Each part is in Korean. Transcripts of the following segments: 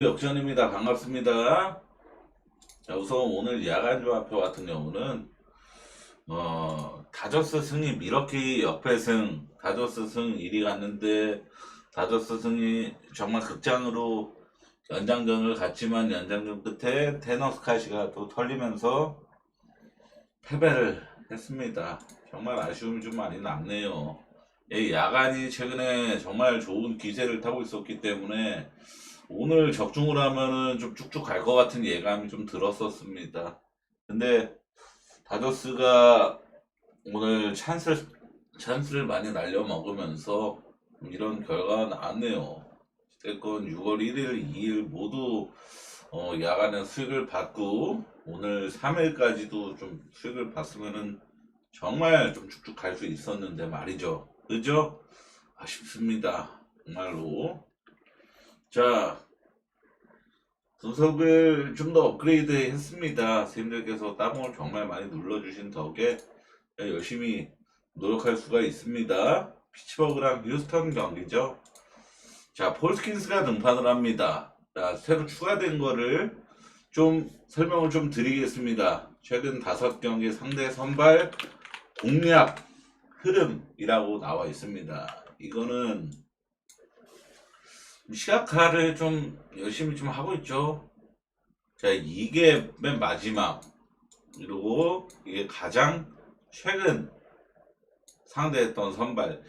역전입니다. 반갑습니다. 자, 우선 오늘 야간 조합표 같은 경우는 다저스 승이 미러키 역배승, 다저스 승 1위 갔는데 다저스 승이 정말 극장으로 연장전을 갔지만 연장전 끝에 테너스 카시가 또 털리면서 패배를 했습니다. 정말 아쉬움이 좀 많이 남네요. 이 야간이 최근에 정말 좋은 기세를 타고 있었기 때문에 오늘 적중을 하면은 좀 쭉쭉 갈 것 같은 예감이 좀 들었었습니다. 근데 다저스가 오늘 찬스를 많이 날려먹으면서 이런 결과가 나왔네요. 어쨌건 6월 1일, 2일 모두 야간에 수익을 받고 오늘 3일까지도 좀 수익을 봤으면은 정말 좀 쭉쭉 갈 수 있었는데 말이죠. 그죠? 아쉽습니다. 정말로. 자, 분석을 좀 더 업그레이드 했습니다. 선생님들께서 따봉을 정말 많이 눌러주신 덕에 열심히 노력할 수가 있습니다. 피츠버그랑 휴스턴 경기죠. 자, 폴스킨스가 등판을 합니다. 자, 새로 추가된 거를 좀 설명을 좀 드리겠습니다. 최근 5경기 상대 선발 공략 흐름이라고 나와 있습니다. 이거는 시각화를 좀 열심히 좀 하고 있죠. 자, 이게 맨 마지막. 그리고 이게 가장 최근 상대했던 선발.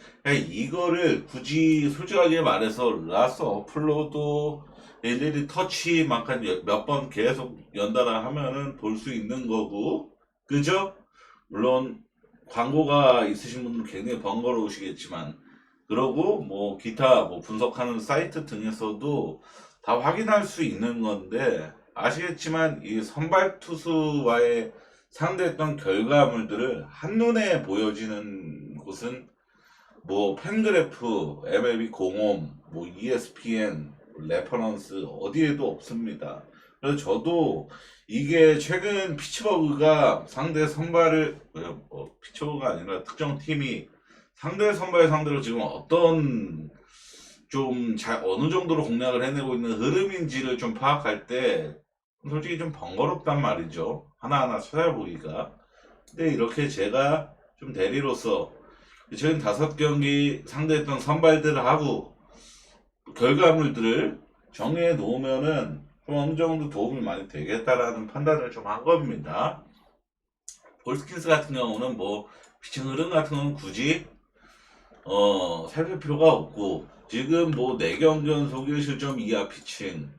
이거를 굳이 솔직하게 말해서 라스 어플로도 일일이 터치만큼 몇 번 계속 연달아 하면은 볼 수 있는 거고, 그죠? 물론 광고가 있으신 분들은 굉장히 번거로우시겠지만, 그러고 뭐 기타 뭐 분석하는 사이트 등에서도 다 확인할 수 있는 건데, 아시겠지만 이 선발 투수와의 상대했던 결과물들을 한눈에 보여지는 곳은 뭐 팬그래프, MLB 공홈, 뭐 ESPN, 레퍼런스 어디에도 없습니다. 그래서 저도 이게 최근 피츠버그가 상대 선발을 피츠버그가 아니라 특정 팀이 상대 선발 상대로 지금 어떤 좀 잘 어느 정도로 공략을 해내고 있는 흐름인지를 좀 파악할 때 솔직히 좀 번거롭단 말이죠. 하나하나 찾아보기가. 근데 이렇게 제가 좀 대리로서 최근 5경기 상대했던 선발들하고 결과물들을 정리해 놓으면은 좀 어느 정도 도움이 많이 되겠다라는 판단을 좀 한 겁니다. 볼스킨스 같은 경우는 뭐 피칭 흐름 같은 경우는 굳이 살필 필요가 없고 지금 뭐 4경기 연속 1실점 이하 피칭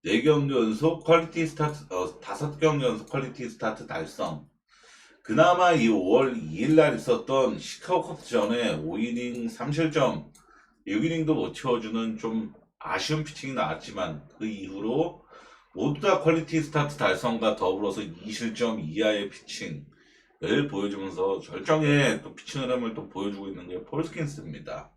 4경기 연속 퀄리티 스타트 5경기 연속 퀄리티 스타트 달성. 그나마 이 5월 2일 날 있었던 시카고 컵스전에 5이닝 3실점 6이닝도 못 채워주는 좀 아쉬운 피칭이 나왔지만 그 이후로 모두 다 퀄리티 스타트 달성과 더불어서 2실점 이하의 피칭을 보여주면서 절정의 또 피칭 흐름을 또 보여주고 있는 게 폴스킨스입니다.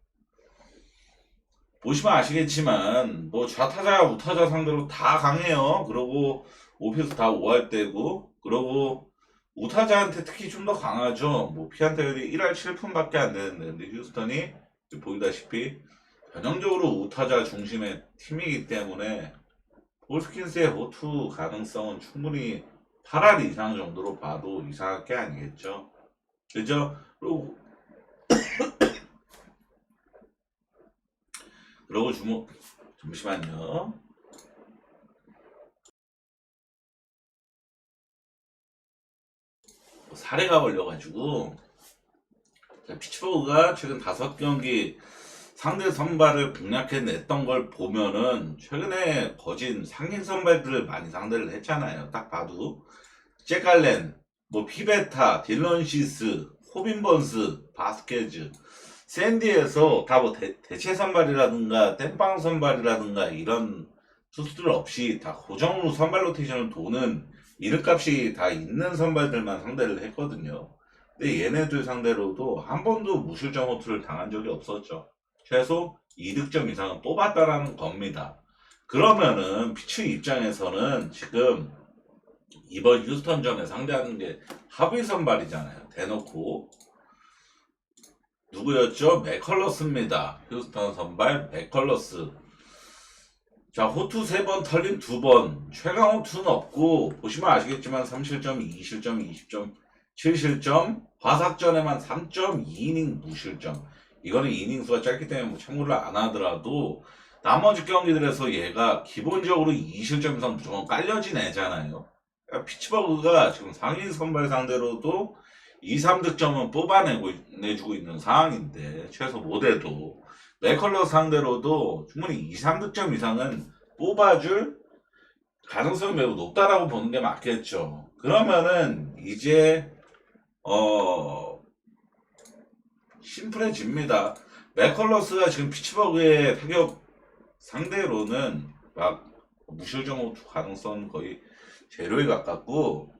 보시면 아시겠지만 뭐 좌타자 우타자 상대로 다 강해요. 그러고 오피스 다 5할대고 그러고 우타자한테 특히 좀 더 강하죠. 뭐 피안타율이 1할 7푼밖에 안 되는데 근데 휴스턴이 보이다시피 전형적으로 우타자 중심의 팀이기 때문에 폴스킨스의 호투 가능성은 충분히 8할 이상 정도로 봐도 이상할 게 아니겠죠. 그죠? 그러고 잠시만요. 사례가 걸려가지고 피츠버그가 최근 5경기 상대 선발을 공략해냈던 걸 보면은 최근에 거진 상인 선발들을 많이 상대를 했잖아요. 딱 봐도 잭 갈렌, 뭐 피베타, 딜런 시스, 호빈 번스, 바스케즈, 샌디에서 다 뭐 대체 선발이라든가 땜빵 선발이라든가 이런 투수들 없이 다 고정으로 선발 로테이션을 도는 이름값이 다 있는 선발들만 상대를 했거든요. 근데 얘네들 상대로도 한 번도 무실점 호투를 당한 적이 없었죠. 최소 2득점 이상은 뽑았다라는 겁니다. 그러면은 피츠 입장에서는 지금 이번 휴스턴전에 상대하는 게 하위 선발이잖아요. 대놓고 누구였죠? 맥컬러스입니다. 휴스턴 선발 맥컬러스. 자, 호투 3번, 털린 2번. 최강 호투는 없고, 보시면 아시겠지만 3실점, 2실점, 20점, 7실점, 화삭전에만 3.2이닝 무실점. 이거는 이닝 수가 짧기 때문에 뭐 참고를 안 하더라도, 나머지 경기들에서 얘가 기본적으로 2실점 이상 무조건 깔려진 애잖아요. 그러니까 피츠버그가 지금 상위 선발 상대로도 2, 3득점은 뽑아내주고 있는 상황인데, 최소 못해도. 맥컬러 상대로도 충분히 2, 3득점 이상은 뽑아줄 가능성이 매우 높다라고 보는 게 맞겠죠. 그러면은 이제 심플해집니다. 맥컬러스가 지금 피츠버그의 타격 상대로는 막 무실점 가능성 거의 제로에 가깝고,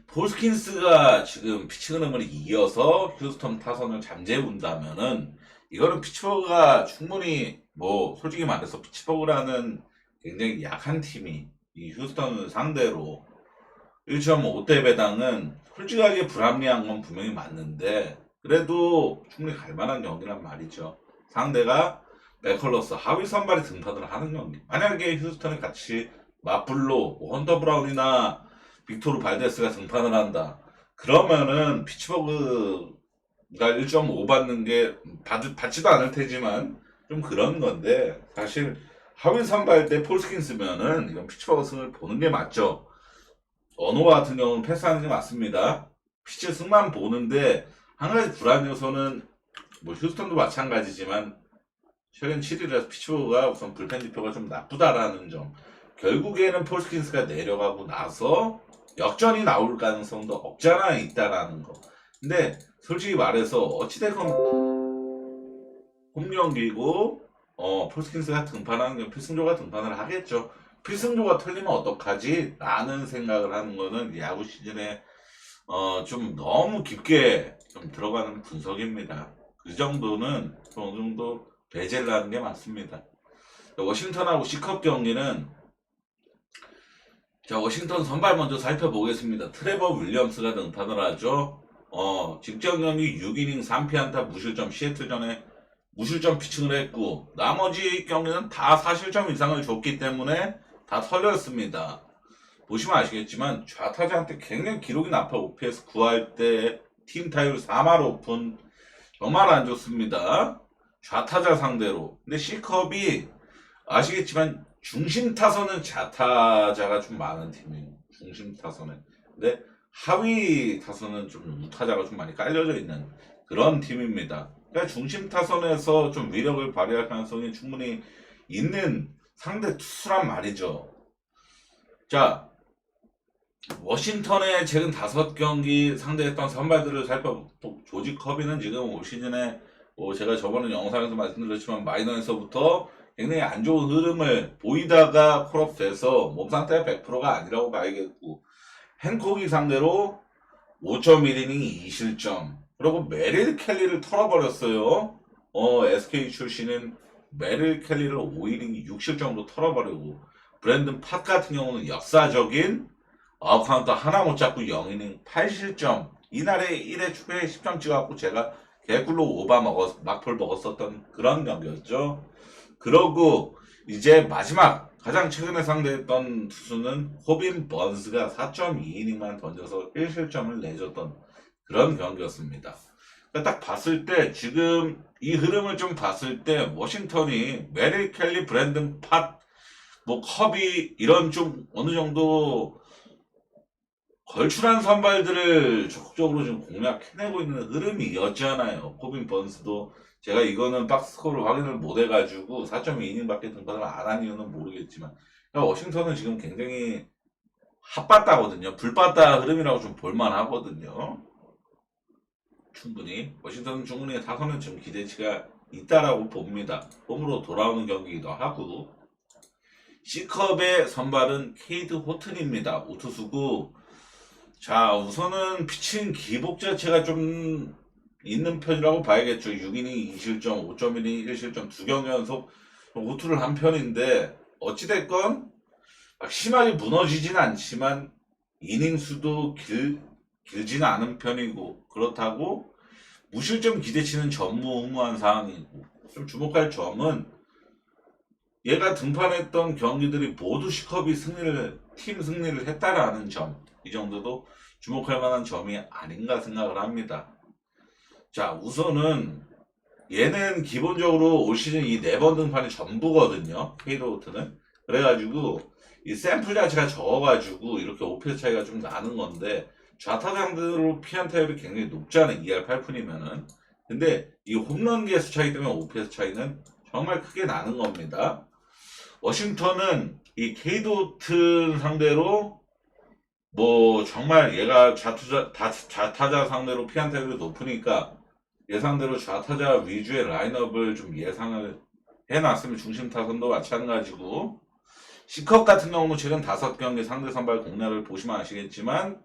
폴스킨스가 지금 피칭 흐름을 이어서 휴스턴 타선을 잠재운다면은 이거는 피츠버그가 충분히 뭐 솔직히 말해서 피츠버그라는 굉장히 약한 팀이 이 휴스턴을 상대로 1.5대 배당은 솔직하게 불합리한 건 분명히 맞는데, 그래도 충분히 갈만한 경기란 말이죠. 상대가 맥컬러스 하위 선발이 등판을 하는 경기. 만약에 휴스턴이 같이 마플로, 헌터 브라운이나 빅토르 발데스가 등판을 한다. 그러면은 피츠버그가 1.5 받는 게 받지도 않을 테지만 좀 그런 건데, 사실 하위 선발 때 폴스킨스면은 이건 피츠버그 승을 보는 게 맞죠. 언어와 같은 경우는 패스하는 게 맞습니다. 피츠 승만 보는데 한 가지 불안 요소는 뭐 휴스턴도 마찬가지지만 최근 7일에서 피츠버그가 우선 불펜 지표가 좀 나쁘다라는 점. 결국에는 폴스킨스가 내려가고 나서 역전이 나올 가능성도 없지 않아 있다라는 거. 근데 솔직히 말해서 어찌됐건 홈 경기고 폴스킨스가 등판하는 게 필승조가 등판을 하겠죠. 필승조가 틀리면 어떡하지? 라는 생각을 하는 거는 야구 시즌에 좀 너무 깊게 좀 들어가는 분석입니다. 그 정도는 어느 정도 배제를 하는 게 맞습니다. 워싱턴하고 C컵 경기는, 자, 워싱턴 선발 먼저 살펴보겠습니다. 트레버 윌리엄스가 등판을 하죠. 직전 경기 6이닝 3피안타 무실점, 시애틀전에 무실점 피칭을 했고, 나머지 경기는 다 4실점 이상을 줬기 때문에 다 털렸습니다. 보시면 아시겠지만 좌타자한테 굉장히 기록이 나빠. OPS 구할 때 팀 타율 4할 오픈 정말 안 좋습니다. 좌타자 상대로. 근데 C컵이 아시겠지만 중심 타선은 좌타자가 좀 많은 팀이에요. 중심 타선에. 근데 하위 타선은 좀 우타자가 좀 많이 깔려져 있는 그런 팀입니다. 그러니까 중심 타선에서 좀 위력을 발휘할 가능성이 충분히 있는 상대 투수란 말이죠. 자, 워싱턴의 최근 5경기 상대했던 선발들을 살펴보고, 조지 커비는 지금 올 시즌에 제가 저번에 영상에서 말씀드렸지만 마이너에서부터 굉장히 안 좋은 흐름을 보이다가 콜업돼서 몸 상태가 100%가 아니라고 봐야겠고, 행콕이 상대로 5.1이닝 2실점, 그리고 메릴 켈리를 털어버렸어요. SK 출신은 메릴 켈리를 5이닝 6실점으로 털어버리고, 브랜든 팟 같은 경우는 역사적인 아웃카운트 하나 못 잡고 0이닝 8실점, 이날에 1회 초에 10점 찍어갖고 제가 개꿀로 막풀 먹었었던 그런 경기였죠. 그러고 이제 마지막 가장 최근에 상대했던 투수는 호빈 번스가 4.2이닝만 던져서 1실점을 내줬던 그런 경기였습니다. 그러니까 딱 봤을 때, 지금 이 흐름을 좀 봤을 때 워싱턴이 메릴 켈리, 브랜든 팟, 뭐 커비 이런 좀 어느 정도 걸출한 선발들을 적극적으로 지금 공략해내고 있는 흐름이었잖아요. 코빈 번스도 제가 이거는 박스코어를 확인을 못 해가지고 4.2이닝밖에 등판을 안 한 이유는 모르겠지만, 그러니까 워싱턴은 지금 굉장히 핫바다거든요. 불바다 흐름이라고 좀 볼만하거든요. 충분히 워싱턴은 충분히 타선은 좀 기대치가 있다라고 봅니다. 홈으로 돌아오는 경기이기도 하고. C컵의 선발은 케이드 호튼입니다. 우투수고, 자, 우선은 피칭 기복 자체가 좀 있는 편이라고 봐야겠죠. 6이닝 2실점, 5.1이닝 1실점, 2경기 연속 호투를 한 편인데, 어찌됐건 막 심하게 무너지진 않지만 이닝 수도 길지는 않은 편이고, 그렇다고 무실점 기대치는 전무후무한 상황이고, 좀 주목할 점은 얘가 등판했던 경기들이 모두 시컵이 팀 승리를 했다라는 점, 이 정도도 주목할 만한 점이 아닌가 생각을 합니다. 자, 우선은 얘는 기본적으로 올 시즌 이 4번 등판이 전부거든요. 케이로우트는. 그래가지고 이 샘플 자체가 적어가지고 이렇게 OPS 차이가 좀 나는 건데, 좌타 상대로 피안 타율이 굉장히 높잖아요. 2할 8푼이면은. 근데 이 홈런 개수 차이 때문에 OPS 차이는 정말 크게 나는 겁니다. 워싱턴은 이 케이도트 상대로 뭐 정말 얘가 좌타자 상대로 피안타율이 높으니까 예상대로 좌타자 위주의 라인업을 좀 예상을 해놨으면, 중심 타선도 마찬가지고. C컵 같은 경우는 최근 5경기 상대 선발 공략을 보시면 아시겠지만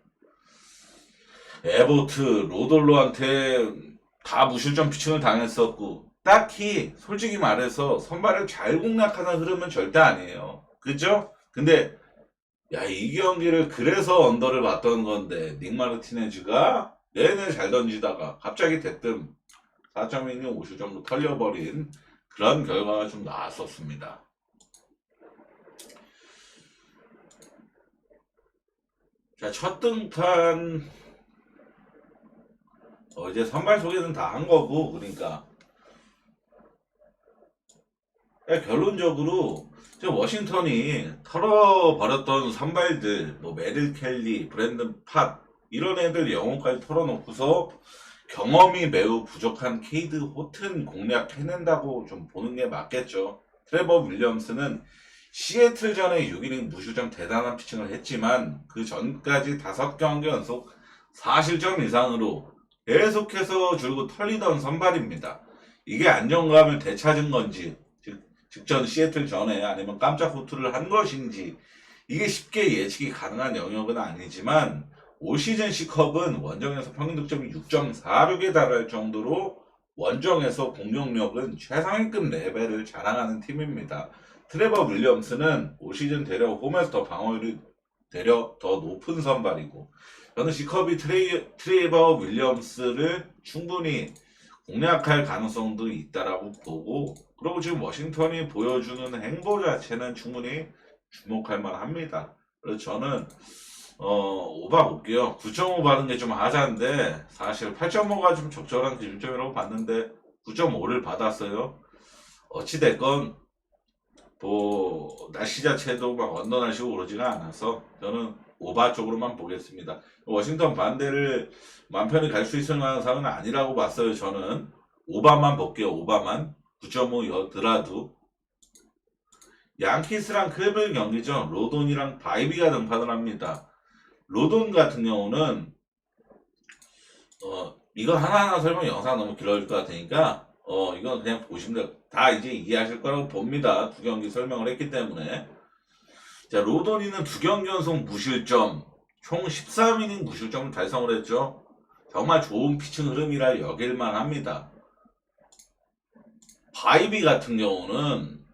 에보트, 로돌로한테 다 무실점 피칭을 당했었고, 딱히 솔직히 말해서 선발을 잘 공략하는 흐름은 절대 아니에요. 그죠? 근데 야, 이 경기를 그래서 언더를 봤던 건데 닉 마르티네즈가 내내 잘 던지다가 갑자기 대뜸 4.2이닝 50 정도 털려버린 그런 결과가 좀 나왔었습니다. 자, 첫 등판 이제 선발 소개는 다 한 거고, 그러니까 결론적으로 지금 워싱턴이 털어버렸던 선발들, 뭐 메릴 켈리, 브랜든 팟 이런 애들 영혼까지 털어놓고서 경험이 매우 부족한 케이드 호튼 공략해낸다고 좀 보는 게 맞겠죠. 트레버 윌리엄스는 시애틀전에 6이닝 무실점 대단한 피칭을 했지만 그 전까지 5경기 연속 4실점 이상으로 계속해서 줄고 털리던 선발입니다. 이게 안정감을 되찾은 건지, 직전 시애틀 전에 아니면 깜짝 호투를 한 것인지, 이게 쉽게 예측이 가능한 영역은 아니지만 올 시즌 C컵은 원정에서 평균 득점이 6.46에 달할 정도로 원정에서 공격력은 최상위급 레벨을 자랑하는 팀입니다. 트레버 윌리엄스는 올 시즌 대략 홈에서 더 방어율이 대략 더 높은 선발이고, 저는 C컵이 트레버 윌리엄스를 충분히 공략할 가능성도 있다라고 보고, 그리고 지금 워싱턴이 보여주는 행보 자체는 충분히 주목할 만합니다. 그래서 저는 오바 볼게요. 9.5 받은 게 좀 하자인데 사실 8.5가 좀 적절한 기준점이라고 봤는데 9.5를 받았어요. 어찌됐건 뭐 날씨 자체도 막 언더 날씨고 그러지가 않아서 저는 오바 쪽으로만 보겠습니다. 워싱턴 반대를 맘 편히 갈 수 있을 만한 상황은 아니라고 봤어요. 저는 오바만 볼게요. 오바만 9.5였더라도. 양키스랑 클블 경기죠. 로돈이랑 바이비가 등판을 합니다. 로돈 같은 경우는 이거 하나하나 설명 영상 너무 길어질 것 같으니까 이건 그냥 보시면 다 이제 이해하실 거라고 봅니다. 2경기 설명을 했기 때문에. 자, 로돈이는 2경기 연속 무실점, 총 13이닝 무실점을 달성을 했죠. 정말 좋은 피칭 흐름이라 여길만 합니다. 바이비 같은 경우는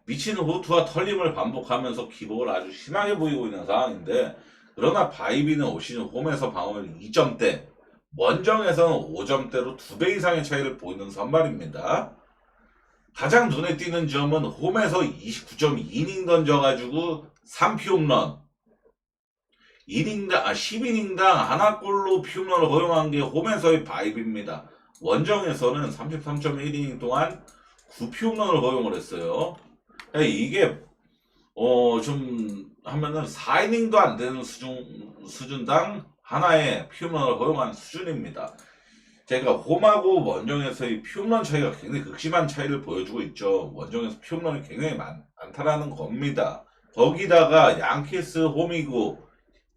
미치는 호투와 털림을 반복하면서 기복을 아주 심하게 보이고 있는 상황인데, 그러나 바이비는 올 시즌 홈에서 방어율 2점대, 원정에서는 5점대로 2배 이상의 차이를 보이는 선발입니다. 가장 눈에 띄는 점은 홈에서 29.2이닝 던져가지고 3피 홈런, 10이닝당 하나골로 피홈런을 허용한 게 홈에서의 바이비입니다. 원정에서는 33.1이닝 동안 9피 홈런을 허용을 했어요. 이게 좀 하면은 4이닝도 안 되는 수준당 하나의 피홈런을 허용한 수준입니다. 제가 홈하고 원정에서의 피홈런 차이가 굉장히 극심한 차이를 보여주고 있죠. 원정에서 피홈런이 굉장히 많다라는 겁니다. 거기다가 양키스 홈이고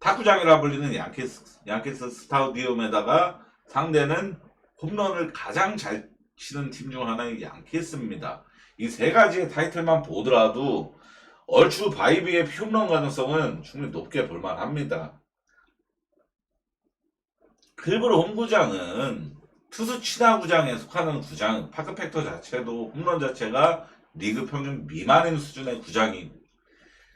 탁구장이라 불리는 양키스 스타디움에다가 상대는 홈런을 가장 잘 치는 팀 중 하나인 양키스입니다. 이 세 가지의 타이틀만 보더라도 얼추 바이비의 홈런 가능성은 충분히 높게 볼만합니다. 클브르 홈구장은 투수 친화 구장에 속하는 구장, 파크 팩터 자체도 홈런 자체가 리그 평균 미만인 수준의 구장이.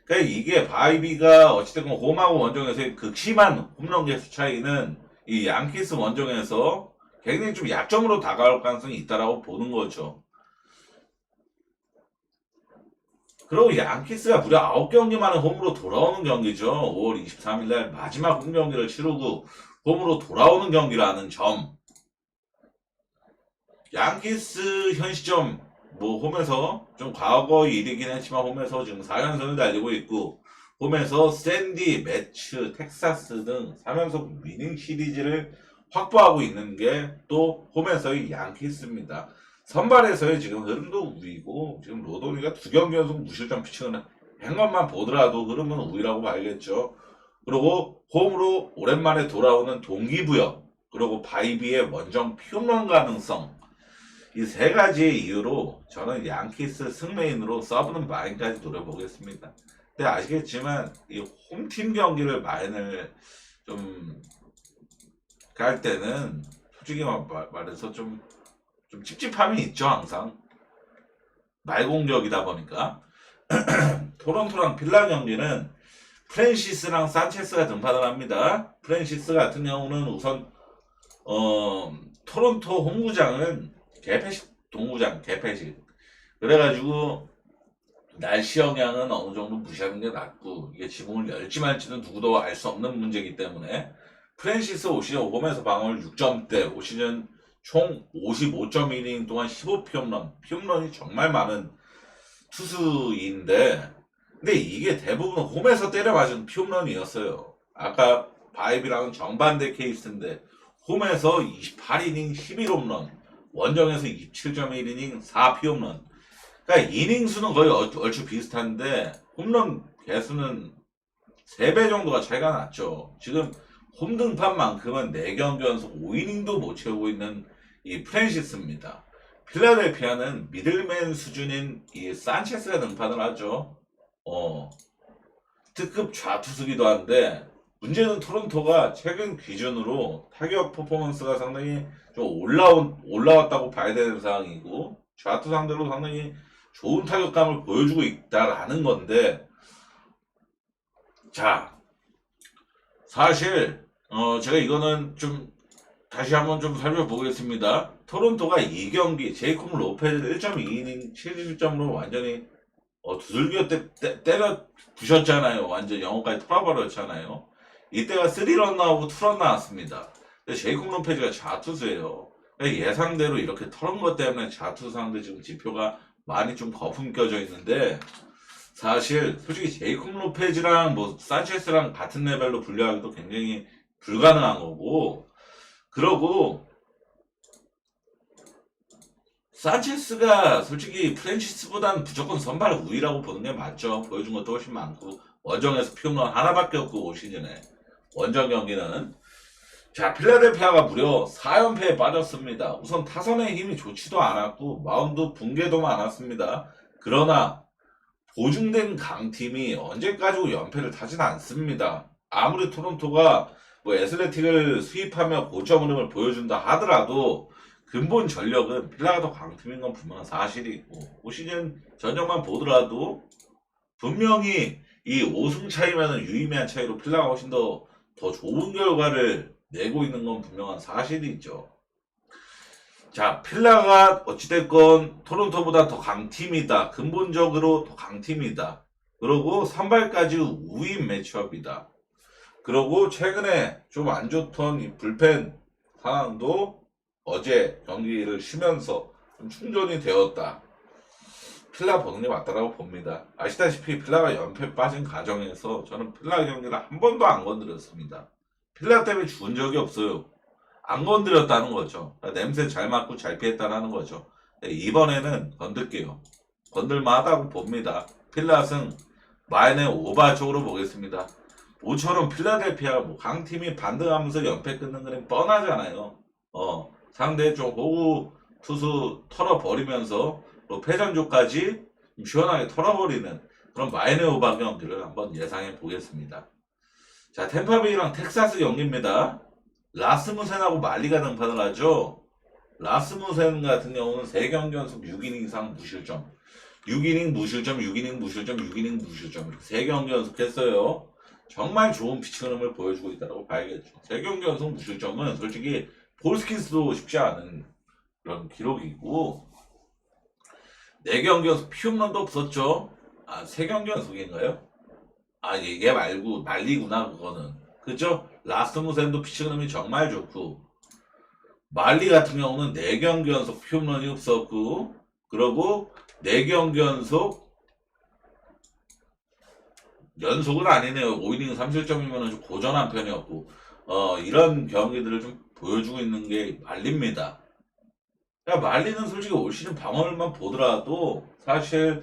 그러니까 이게 바이비가 어찌됐건 홈하고 원정에서의 극심한 홈런 개수 차이는 이 양키스 원정에서 굉장히 좀 약점으로 다가올 가능성이 있다라고 보는 거죠. 그리고 양키스가 무려 9경기 만에 홈으로 돌아오는 경기죠. 5월 23일 날 마지막 홈 경기를 치르고 홈으로 돌아오는 경기라는 점. 양키스 현 시점 뭐 홈에서 좀 과거 일이긴 했지만 홈에서 지금 4연승을 달리고 있고 홈에서 샌디, 매츠, 텍사스 등 3연속 위닝 시리즈를 확보하고 있는 게 또 홈에서의 양키스입니다. 선발에서의 지금 흐름도 우위고 지금 로도니가 2경기 연속 무실점 피칭을 한 것만 보더라도 흐름은 우위라고 봐야겠죠. 그리고 홈으로 오랜만에 돌아오는 동기부여 그리고 바이비의 원정 홈런 가능성 이 세 가지의 이유로 저는 양키스 승메인으로 서브는 마인까지 노려보겠습니다. 근데 아시겠지만 이 홈팀 경기를 마인을 좀 갈 때는 솔직히 말해서 좀 찝찝함이 있죠. 항상 말공격이다 보니까 토론토랑 필라 경기는 프랜시스랑 산체스가 등판을 합니다. 프랜시스 같은 경우는 우선 토론토 홈구장은 개폐식 동구장 개폐식 그래가지고 날씨 영향은 어느 정도 무시하는 게 낫고 이게 지붕을 열지 말지는 누구도 알 수 없는 문제이기 때문에 프랜시스 올 시즌 홈에서 방어율 6점대 올 시즌 총 55.1이닝 동안 15피홈런 피홈런이 정말 많은 투수인데 근데 이게 대부분 홈에서 때려 맞은 피홈런이었어요. 아까 바이비랑은 정반대 케이스인데 홈에서 28이닝 11홈런 원정에서 27.1이닝 4피홈런 그러니까 이닝 수는 거의 얼추 비슷한데 홈런 개수는 3배 정도가 차이가 났죠. 지금 홈등판만큼은 4경기 연속 5이닝도 못 채우고 있는 이 프랜시스입니다. 필라델피아는 미들맨 수준인 이 산체스가 등판을 하죠. 특급 좌투수기도 한데 문제는 토론토가 최근 기준으로 타격 퍼포먼스가 상당히 좀 올라왔다고 봐야 되는 상황이고 좌투 상대로 상당히 좋은 타격감을 보여주고 있다라는 건데 자 사실 제가 이거는 좀 다시 한번 좀 살펴보겠습니다. 토론토가 2경기 제이콥 로페즈 1.2이닝 70점으로 완전히 두들겨 때려 부셨잖아요. 완전 영어까지 털어버렸잖아요. 이때가 3런 나오고 2런 나왔습니다. 근데 제이콥 로페즈가 좌투수예요. 예상대로 이렇게 털은 것 때문에 좌투수 상대 지금 지표가 많이 좀 거품 껴져 있는데 사실 솔직히 제이콥 로페즈랑 뭐 산체스랑 같은 레벨로 분류하기도 굉장히 불가능한 거고 그러고 산체스가 솔직히 프랜시스보다는 무조건 선발 우위라고 보는 게 맞죠. 보여준 것도 훨씬 많고 원정에서 피홈런 하나밖에 없고 올 시즌에 원정 경기는 자 필라델피아가 무려 4연패에 빠졌습니다. 우선 타선의 힘이 좋지도 않았고 마운드 붕괴도 많았습니다. 그러나 보증된 강팀이 언제까지 연패를 타진 않습니다. 아무리 토론토가 뭐 애슬레틱을 수입하며 고점 흐름을 보여준다 하더라도 근본 전력은 필라가 더 강팀인 건 분명한 사실이고 올 시즌 전적만 보더라도 분명히 이 5승 차이면은 유의미한 차이로 필라가 훨씬 더 좋은 결과를 내고 있는 건 분명한 사실이죠. 자, 필라가 어찌됐건 토론토보다 더 강팀이다. 근본적으로 더 강팀이다. 그리고 선발까지 우위 매치업이다. 그리고 최근에 좀 안 좋던 이 불펜 상황도 어제 경기를 쉬면서 좀 충전이 되었다. 필라 보는 게 맞다라고 봅니다. 아시다시피 필라가 연패 빠진 과정에서 저는 필라 경기를 한 번도 안 건드렸습니다. 필라 때문에 죽은 적이 없어요. 안 건드렸다는 거죠. 냄새 잘 맡고 잘 피했다는 거죠. 이번에는 건들게요. 건들만하다고 봅니다. 필라승 마인의 오바 쪽으로 보겠습니다. 모처럼 필라델피아 뭐 강팀이 반등하면서 연패 끊는 그림 뻔하잖아요. 상대 쪽 호구 투수 털어버리면서 또 패전조까지 시원하게 털어버리는 그런 마인의 오바 경기를 한번 예상해 보겠습니다. 자, 템파베이랑 텍사스 경기입니다. 라스무센하고 말리가 등판을 하죠. 라스무센 같은 경우는 3경기 연속 6이닝 이상 무실점 6이닝 무실점 6이닝 무실점 6이닝 무실점 이렇게 3경기 연속 했어요. 정말 좋은 피칭 흐름을 보여주고 있다고 봐야겠죠. 3경기 연속 무실점은 솔직히 폴스킨스도 쉽지 않은 그런 기록이고 4경기 연속 피홈런도 없었죠. 아, 3경기 연속인가요? 아, 얘 말고 말리구나 그거는. 그죠? 라스무센도 피치 흐름이 정말 좋고 말리 같은 경우는 4경기 연속 홈런이 없었고 그러고 4경기 연속은 아니네요. 5이닝 3실점이면 좀 고전한 편이었고 이런 경기들을 좀 보여주고 있는 게 말리입니다. 그러니까 말리는 솔직히 올 시즌 방어율만 보더라도 사실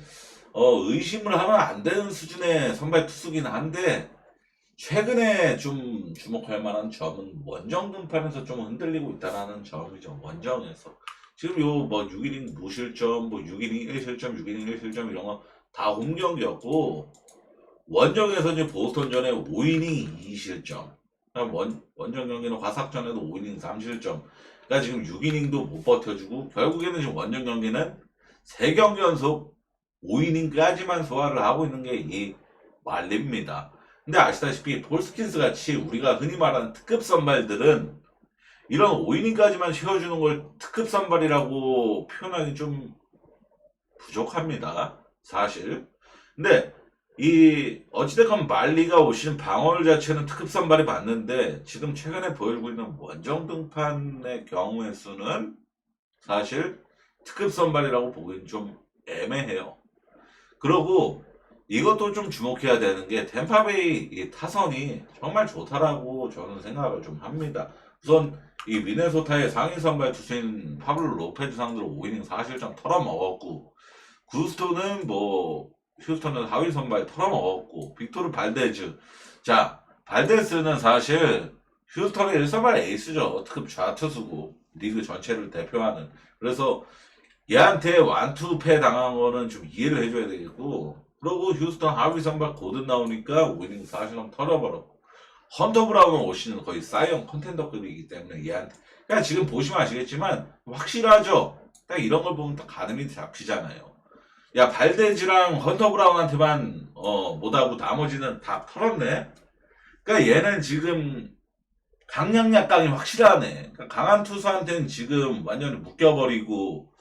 의심을 하면 안 되는 수준의 선발 투수긴 한데 최근에 좀 주목할 만한 점은 원정 등판에서 좀 흔들리고 있다는 점이죠. 원정에서. 지금 요 뭐 6이닝 무실점, 뭐 6이닝 1실점, 6이닝 1실점 이런 거 다 홈경기였고 원정에서 이제 보스턴전에 5이닝 2실점. 원정 경기는 화삭전에도 5이닝 3실점. 그러니까 지금 6이닝도 못 버텨주고 결국에는 지금 원정 경기는 3경기 연속 5이닝까지만 소화를 하고 있는 게 이 말리입니다. 근데 아시다시피 폴스킨스 같이 우리가 흔히 말하는 특급 선발들은 이런 5이닝까지만 채워주는 걸 특급 선발이라고 표현하기 좀 부족합니다. 사실. 근데 어찌됐건 말리가 오시는 방어율 자체는 특급 선발이 맞는데 지금 최근에 보여주고 있는 원정 등판의 경우의 수는 사실 특급 선발이라고 보기는 좀 애매해요. 그러고 이것도 좀 주목해야 되는 게 템파베이 이 타선이 정말 좋다라고 저는 생각을 좀 합니다. 우선 이 미네소타의 상위 선발 투수인 파블로 로페즈 상대로 5이닝 4실점 털어먹었고 구스톤은 뭐 휴스턴은 하위 선발 털어먹었고 빅토르 발데즈 자 발데스는 사실 휴스턴의 1선발 에이스죠. 특급 좌투수고 리그 전체를 대표하는 그래서 얘한테 완투패 당한 거는 좀 이해를 해줘야 되겠고 그러고 휴스턴 하위 선발 고든 나오니까 5이닝 4실점 털어버렸고 헌터 브라운은 올 시즌 거의 사이언 컨텐더급이기 때문에 얘한테 그냥 지금 보시면 아시겠지만 확실하죠. 딱 이런 걸 보면 딱 가늠이 잡히잖아요. 야 발데즈랑 헌터 브라운한테만 못하고 나머지는 다 털었네. 그러니까 얘는 지금 강약약강이 확실하네. 그러니까 강한 투수한테는 지금 완전히 묶여버리고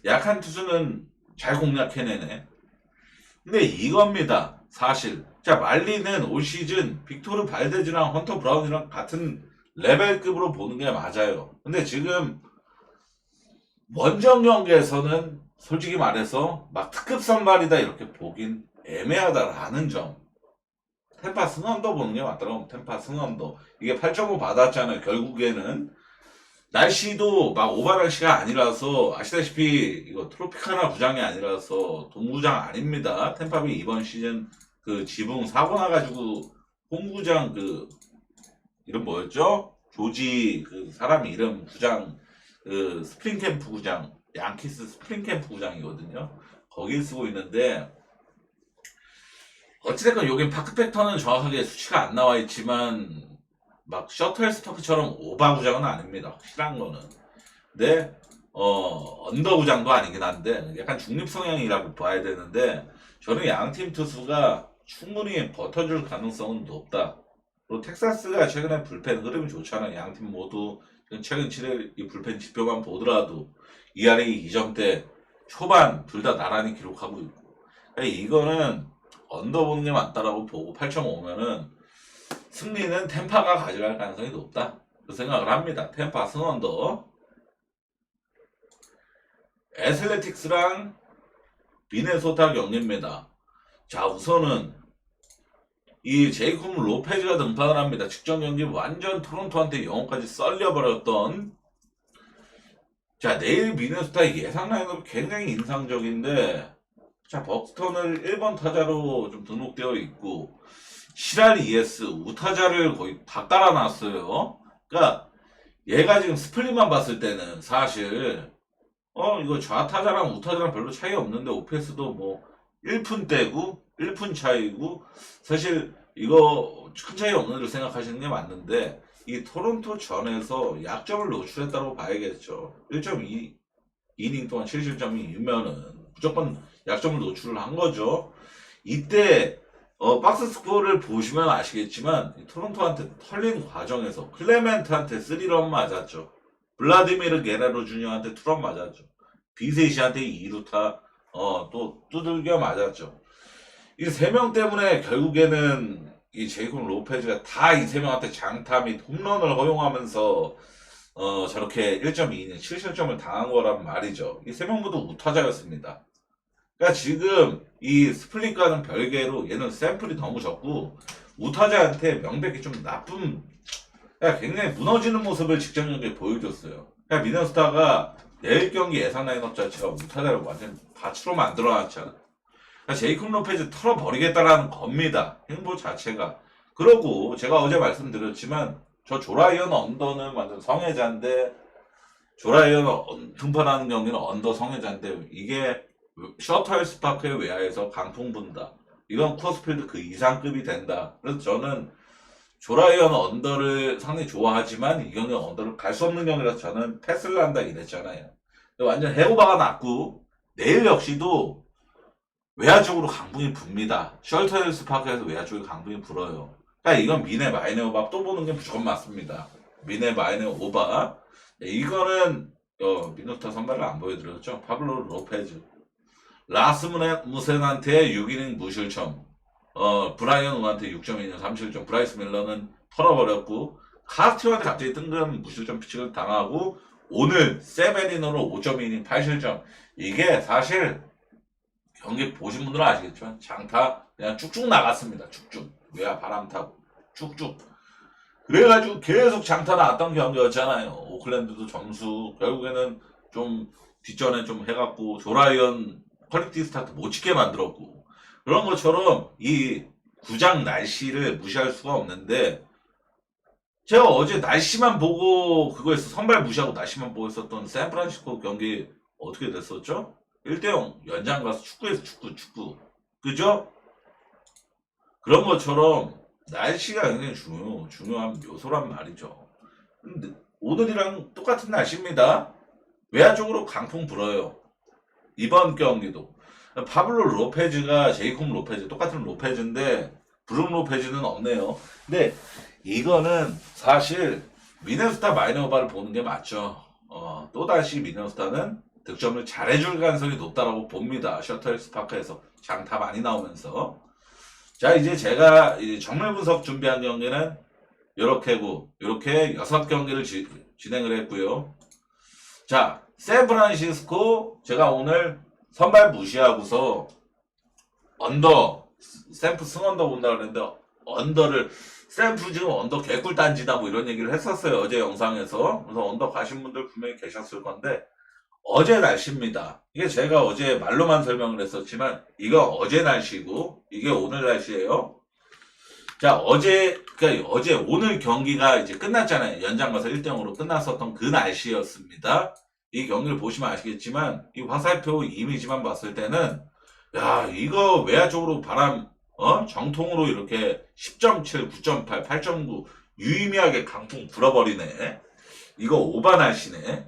약한 투수는 잘 공략해내네. 근데 이겁니다. 사실. 자 말리는 올 시즌 빅토르 발데즈랑 헌터 브라운이랑 같은 레벨급으로 보는 게 맞아요. 근데 지금 원정 경기에서는 솔직히 말해서 막 특급 선발이다 이렇게 보긴 애매하다라는 점. 템파 승언더 보는 게 맞더라고. 템파 승언더. 이게 8.5 받았잖아요. 결국에는. 날씨도 막 오바날씨가 아니라서 아시다시피 이거 트로피카나 구장이 아니라서 동구장 아닙니다. 템파비 이번 시즌 그 지붕 사고 나가지고 홈구장 그 이름 뭐였죠? 조지 그 사람 이름 구장 그 스프링캠프 구장 양키스 스프링캠프 구장이거든요. 거기 쓰고 있는데 어찌됐건 여긴 파크팩터는 정확하게 수치가 안 나와 있지만 막 셔틀스토크처럼 오바 구장은 아닙니다. 확실한 거는. 근데 언더 구장도 아니긴 한데 약간 중립 성향이라고 봐야 되는데 저는 양팀 투수가 충분히 버텨줄 가능성은 높다. 그리고 텍사스가 최근에 불펜 흐름이 좋잖아요. 양팀 모두 최근 7일 이 불펜 지표만 보더라도 ERA 2점대 초반 둘 다 나란히 기록하고 있고 그러니까 이거는 언더 보는 게 맞다라고 보고 8.5면은 승리는 템파가 가져갈 가능성이 높다. 그 생각을 합니다. 템파 승언더. 애슬레틱스랑 미네소타 경기입니다. 자 우선은 이 제이콥 로페즈가 등판을 합니다. 직전 경기 완전 토론토한테 영혼까지 썰려버렸던 자 내일 미네소타 예상 라인업 굉장히 인상적인데 자 벅스턴을 1번 타자로 좀 등록되어 있고 시랄 ES 우타자를 거의 다 깔아놨어요. 그러니까 얘가 지금 스플릿만 봤을 때는 사실 이거 좌타자랑 우타자랑 별로 차이 없는데 OPS도 뭐 1푼대고 1푼 차이고 사실 이거 큰 차이 없는 줄 생각하시는 게 맞는데 이 토론토 전에서 약점을 노출했다고 봐야겠죠. 1.2 이닝 동안 7실점이면은 무조건 약점을 노출을 한 거죠. 이때 박스 스코어를 보시면 아시겠지만 토론토한테 털린 과정에서 클레멘트한테 3런 맞았죠. 블라디미르 게레로 주니어한테 2런 맞았죠. 비세시한테 2루타 또 두들겨 맞았죠. 이 세 명 때문에 결국에는 이 제이콥 로페즈가 다 이 세 명한테 장타 및 홈런을 허용하면서 저렇게 1.2이닝 7실점을 당한 거란 말이죠. 이 세 명 모두 우타자였습니다. 그러니까 지금 이 스플릿과는 별개로 얘는 샘플이 너무 적고 우타자한테 명백히 좀 나쁜, 그러니까 굉장히 무너지는 모습을 직전 경기에 보여줬어요. 그러니까 미네소타가 내일 경기 예상 라인업 자체가 우타자를 완전 밭으로 만들어놨잖아. 그러니까 제이콥 로페즈 털어버리겠다라는 겁니다. 행보 자체가. 그러고 제가 어제 말씀드렸지만 저 조라이언 언더는 완전 성애자인데, 조라이언 등판하는 경기는 언더 성애자인데, 이게 셔터힐스 파크의 외야에서 강풍 분다. 이건 쿠어스필드 그 이상급이 된다. 그래서 저는 조라이언 언더를 상당히 좋아하지만 이 경기는 언더를 갈 수 없는 경기라서 저는 패스를 한다 이랬잖아요. 완전 해오바가 났고, 내일 역시도 외야 쪽으로 강풍이 붑니다. 셔터힐스 파크에서 외야 쪽에 강풍이 불어요. 그러니까 이건 미네 마이네 오바 또 보는 게 무조건 맞습니다. 미네 마이네 오바. 이거는 미노타 선발을 안 보여드렸죠. 파블로 로페즈. 라스무센한테 6이닝 무실점. 브라이언 우한테 6.2이닝 3실점. 브라이스 밀러는 털어버렸고, 카스티오한테 갑자기 뜬금 무실점 피칭을 당하고, 오늘 세베리노로 5.2이닝 8실점. 이게 사실 경기 보신 분들은 아시겠지만 장타 그냥 쭉쭉 나갔습니다. 쭉쭉. 외야 바람 타고 쭉쭉. 그래가지고 계속 장타 나왔던 경기였잖아요. 오클랜드도 점수 결국에는 좀 뒷전에 좀 해갖고 조라이언 퀄리티 스타트 못 찍게 만들었고, 그런 것처럼 이 구장 날씨를 무시할 수가 없는데, 제가 어제 날씨만 보고 그거에서 선발 무시하고 날씨만 보고 있었던 샌프란시스코 경기 어떻게 됐었죠? 1대0 연장 가서 축구에서 축구. 그죠? 그런 것처럼 날씨가 굉장히 중요한 요소란 말이죠. 근데 오늘이랑 똑같은 날씨입니다. 외야 쪽으로 강풍 불어요. 이번 경기도. 파블로 로페즈가 제이콥 로페즈, 똑같은 로페즈인데 브룩 로페즈는 없네요. 근데 이거는 사실 미네소타 마이너 오바를 보는 게 맞죠. 또다시 미네소타는 득점을 잘해줄 가능성이 높다라고 봅니다. 셔터힐스 파크에서 장타 많이 나오면서. 자, 이제 제가 정밀 분석 준비한 경기는 요렇게고, 요렇게 6경기를 진행을 했고요. 자, 샌프란시스코 제가 오늘 선발 무시하고서 언더, 샘프 승언더 본다 그랬는데, 언더를, 샘프 지금 언더 개꿀 단지다 뭐 이런 얘기를 했었어요. 어제 영상에서. 그래서 언더 가신 분들 분명히 계셨을 건데, 어제 날씨입니다. 이게 제가 어제 말로만 설명을 했었지만 이거 어제 날씨고 이게 오늘 날씨예요. 자, 그러니까 어제 오늘 경기가 이제 끝났잖아요. 연장 가서 1대0으로 끝났었던 그 날씨였습니다. 이 경기를 보시면 아시겠지만 이 화살표 이미지만 봤을 때는, 야, 이거 외야 쪽으로 바람 정통으로 이렇게 10.7, 9.8, 8.9 유의미하게 강풍 불어버리네. 이거 오바 날씨네.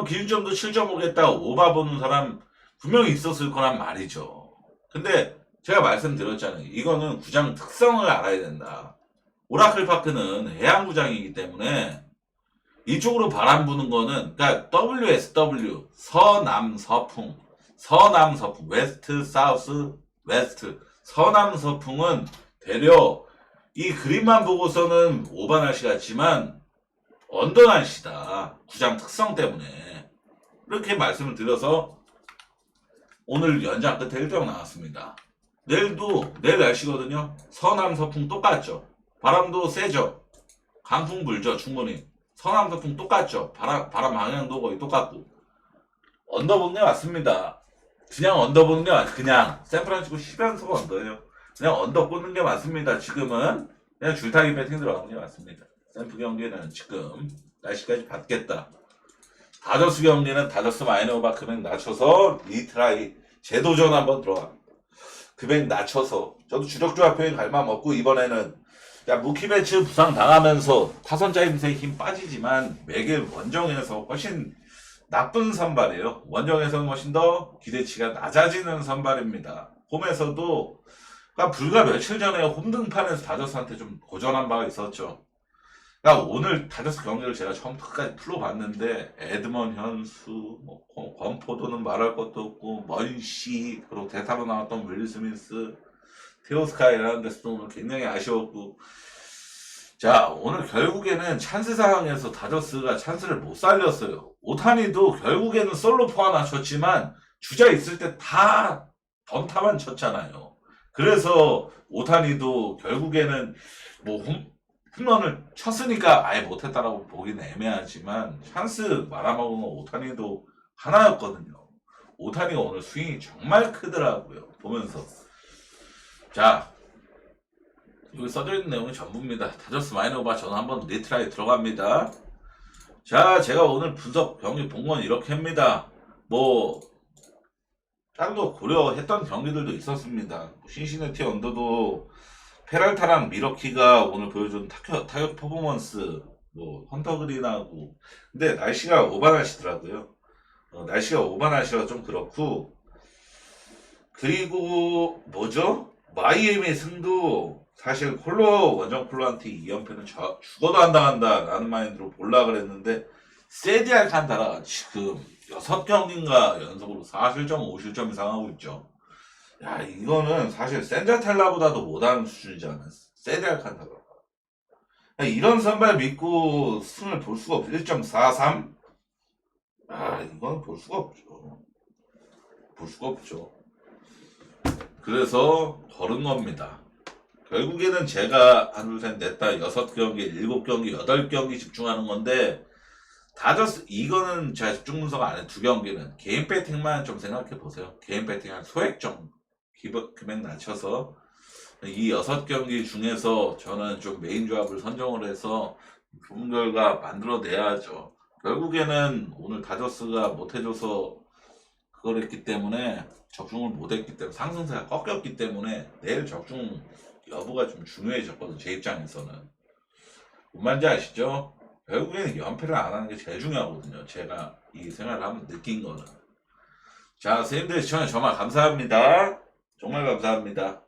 기준점도 7.5겠다 오바 보는 사람 분명히 있었을 거란 말이죠. 근데 제가 말씀드렸잖아요. 이거는 구장 특성을 알아야 된다. 오라클 파크는 해양구장이기 때문에 이쪽으로 바람 부는 거는, 그러니까 WSW, 서남서풍, 웨스트, 사우스, 웨스트, 서남서풍은 되려 이 그림만 보고서는 오바 날씨 같지만 언더 날씨다. 구장 특성 때문에. 이렇게 말씀을 드려서 오늘 연장 끝에 1대0 나왔습니다. 내일 날씨거든요. 서남서풍 똑같죠. 바람도 세죠. 강풍 불죠. 충분히. 서남서풍 똑같죠. 바람 방향도 거의 똑같고. 언더 보는 게 맞습니다. 그냥 언더 보는 게 그냥 샌프란시스코 10연속 언더예요. 그냥 언더 보는 게 맞습니다. 지금은 그냥 줄타기 배팅 들어가는 게 맞습니다. 샌프 경기는 지금 날씨까지 받겠다. 다저스 경기는 다저스 마이너 오바 금액 낮춰서 리트라이 재도전 한번 들어가. 금액 낮춰서. 저도 주력조합표에 갈망 없고, 이번에는 무키 배츠 부상 당하면서 타선 짜임새에 힘 빠지지만 매일 원정에서 훨씬 나쁜 선발이에요. 원정에서는 훨씬 더 기대치가 낮아지는 선발입니다. 홈에서도 불과 며칠 전에 홈 등판에서 다저스한테 좀 고전한 바가 있었죠. 그러니까 오늘 다저스 경기를 제가 처음부터 끝까지 풀어봤는데 에드먼 현수, 뭐 권포도는 말할 것도 없고 먼시, 그리고 대타로 나왔던 윌 스미스, 테오스카 에란데스도 오늘 굉장히 아쉬웠고, 자 오늘 결국에는 찬스 상황에서 다저스가 찬스를 못 살렸어요. 오타니도 결국에는 솔로포 하나 쳤지만 주자 있을 때 다 번타만 쳤잖아요. 그래서 오타니도 결국에는 뭐 홈런을 쳤으니까 아예 못했다라고 보기는 애매하지만 찬스 말아먹은 오타니도 하나였거든요. 오타니가 오늘 스윙이 정말 크더라고요. 보면서. 자, 여기 써져 있는 내용이 전부입니다. 다저스 마이너바 저는 한번 리트라이 들어갑니다. 자, 제가 오늘 분석 경기 본 건 이렇게 합니다. 뭐 다른 거 고려했던 경기들도 있었습니다. 신시내티 언더도 페랄타랑 미러키가 오늘 보여준 타격 퍼포먼스, 뭐 헌터 그린하고, 근데 날씨가 오바날씨더라고요. 날씨가 오바날씨라 좀 그렇고, 그리고 뭐죠? 마이애미 승도 사실 원정 콜로한테 2연패는 죽어도 안 당한다 라는 마인드로 볼라 그랬는데, 세디 알칸타라가 지금 6경기인가 연속으로 4실점 5실점 이상 하고 있죠. 야, 이거는 사실 센자텔라보다도 못하는 수준이지 않았어. 세디 알칸타라. 이런 선발 믿고 승을 볼 수가 없죠. 1.43? 아, 이건 볼 수가 없죠. 볼 수가 없죠. 그래서 걸은 겁니다. 결국에는 제가 한, 둘, 셋, 넷, 다 6경기, 7경기, 8경기 집중하는 건데, 다저스, 이거는 제가 집중 분석 안 해. 2경기는 개인 배팅만 좀 생각해 보세요. 개인 배팅 한 소액 금액 낮춰서 이 6경기 중에서 저는 좀 메인 조합을 선정을 해서 좋은 결과 만들어내야죠. 결국에는 오늘 다저스가 못해줘서 그걸 했기 때문에, 적중을 못했기 때문에, 상승세가 꺾였기 때문에 내일 적중 여부가 좀 중요해졌거든요. 제 입장에서는. 뭔 말인지 아시죠? 결국에는 연패를 안 하는 게 제일 중요하거든요. 제가 이 생활을 하면 느낀 거는. 자, 선생님들 시청해 정말 감사합니다. 정말 감사합니다.